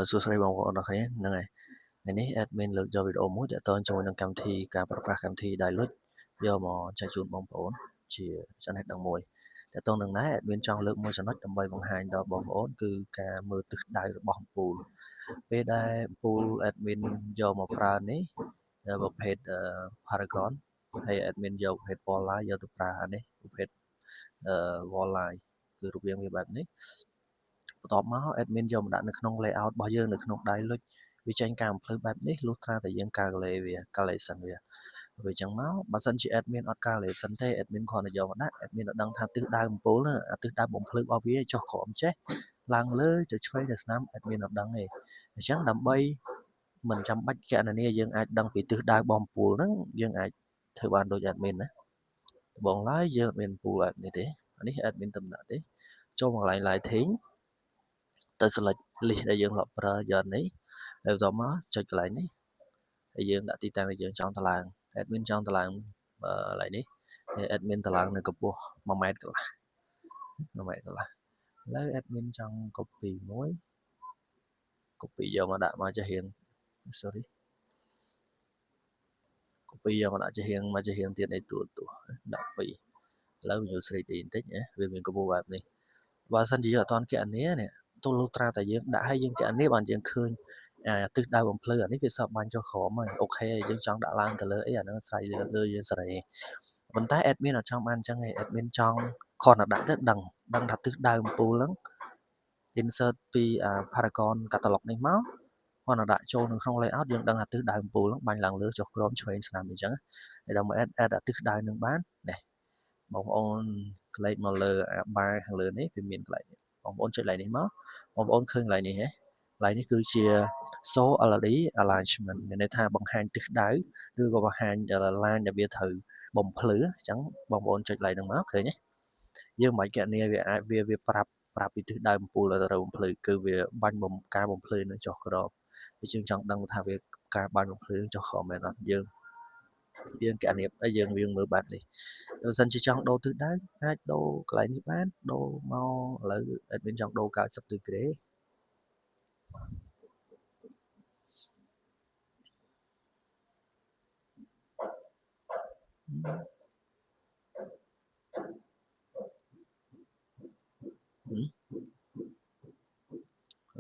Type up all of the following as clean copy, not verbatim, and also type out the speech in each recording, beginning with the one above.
សួស្តីបងប្អូនអរគ្នាហ្នឹងហើយថ្ងៃនេះ admin លើកយកវីដេអូមួយទាក់ទងជាមួយនឹងកម្មវិធីការប្រើប្រាស់កម្មវិធីដៃលុចយកមកចែកជូនបងប្អូនជាចំណេះដឹងមួយទាក់ទងនឹងដែរ admin ចង់លើកមួយចំណុចដើម្បីបង្ហាញដល់បងប្អូនគឺការមើលទិសដៅរបស់អំពូលពេលដែលអំពូល admin យកមកប្រើនេះប្រភេទParagon ហើយ admin យកប្រភេទ Walleye យកទៅប្រើនេះប្រភេទWalleye គឺរូបរាងវាបែបនេះបន្ទាប់មក admin យកមកដាក់នៅក្នុង layout របស់យើងនៅក្នុងដៃលុចវាចេញការបំភ្លឺបែបនេះលុះត្រាតែយើង calculation វាអញ្ចឹងមកបើសិនជា admin អត់ calculation ទេ admin គ្រាន់តែយកមកដាក់ admin អត់ដឹងថាទិសដៅអំពូលអាទិសដៅបំភ្លឺរបស់វាចុះក្រោមចេះឡើងលើទៅឆ្វេងទៅស្ដាំ admin អត់ដឹងទេអញ្ចឹងដើម្បីមិនចាំបាច់គណនាយើងអាចដឹងពីទិសដៅរបស់អំពូលហ្នឹងយើងអាចធ្វើបានដូច admin ណាដំបូងឡើយយើងអត់មានអំពូលបែបនេះទេនេះ admin តំណាក់ទេចូលមកកន្លែង lighting ទៅ select list ដែលយើងធ្លាប់ប្រើយកនេះហើយបន្ទាប់មកចុចកន្លែងនេះហើយយើងដាក់ទីតាំងដែលយើងចង់តម្លើង admin ចង់តម្លើងកន្លែងនេះហើយ admin តម្លើងនៅកម្ពស់1ម៉ែត្រកន្លះ1ម៉ែត្រកន្លះឥឡូវ admin ចង់ copy មួយ copy យកមកដាក់មកចេះរៀង sorry copy យកមកដាក់ចេះរៀងមកចេះរៀងទៀតឯទួដាក់2ឥឡូវ view 3D បន្តិចវាមានកម្ពស់បែបនេះបើសិនជាយើងអត់ទាន់គណនានេះទោះលុះត្រាតែយើងដាក់ឲ្យយើងគណនាបានយើងឃើញទិសដៅបំភ្លឺអានេះវាសពបាញ់ចុះក្រោមហើយអូខេយើងចង់ដាក់ឡើងទៅលើអីអាហ្នឹងស្រ័យលើយើងសេរីប៉ុន្តែ admin អត់ចង់បានអញ្ចឹងទេ admin ចង់គ្រាន់តែដាក់ទៅដឹងថាទិសដៅអំពូលហ្នឹង insert ពី Paragon catalog នេះមកគ្រាន់តែដាក់ចូលនៅក្នុង layout យើងដឹងថាទិសដៅអំពូលហ្នឹងបាញ់ឡើងលើចុះក្រោមឆ្វេងស្ដាំអញ្ចឹងហើយដើម្បី add ទិសដៅនឹងបាននេះបងប្អូនក្លែកមកលើបារខាងលើនេះវាមានកន្លែងនេះបងប្អូនចុចកន្លែងនេះមកបងប្អូនឃើញកន្លែងនេះហ៎កន្លែងនេះគឺជា show already alignment មានន័យថាបង្ហាញទិសដៅឬក៏បង្ហាញ line ដែលវាត្រូវបំភ្លឺអញ្ចឹងបងប្អូនចុចកន្លែងហ្នឹងមកឃើញទេយើងមិនបាច់គណនាវាអាចវាប្រាប់ពីទិសដៅអំពូលដែលត្រូវបំភ្លឺគឺវាបាញ់ការបំភ្លឺនឹងចុះក្រោមវាយើងចង់ដឹងថាវាការបាញ់បំភ្លឺចុះក្រោមមែនអត់យើងគណនាយើងមើលបែបនេះបើសិនជាចង់ដូរទិសដៅអាចដូរកន្លែងនេះបានដូរមកឥឡូវ admin ចង់ដូរ90ដឺក្រេឥ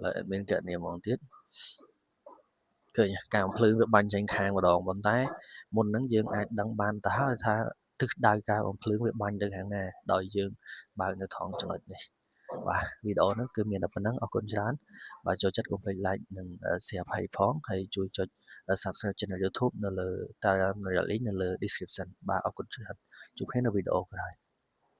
ឡូវ admin គណនាហ្មងទៀតឃើញការបំភ្លឺវាបាញ់ចេញខាងម្ដងប៉ុន្តែមុនហ្នឹងយើងអាចដឹងបានទៅហើយថាទិសដៅការបំភ្លឺវាបាញ់ទៅខាងណាដោយយើងបើកនៅថងចំណុចនេះបាទវីដេអូហ្នឹងគឺមានតែប៉ុណ្្នឹងអរគុណច្រើនបើចូលចិត្តកុំភ្លេច like និង share page ផងហើយជួយចុច subscribe channel YouTube នៅលើ Telegram នៅលើ link នៅលើ description បាទអរគុណច្រើនជួបគ្នានៅវីដេអូក្រោយ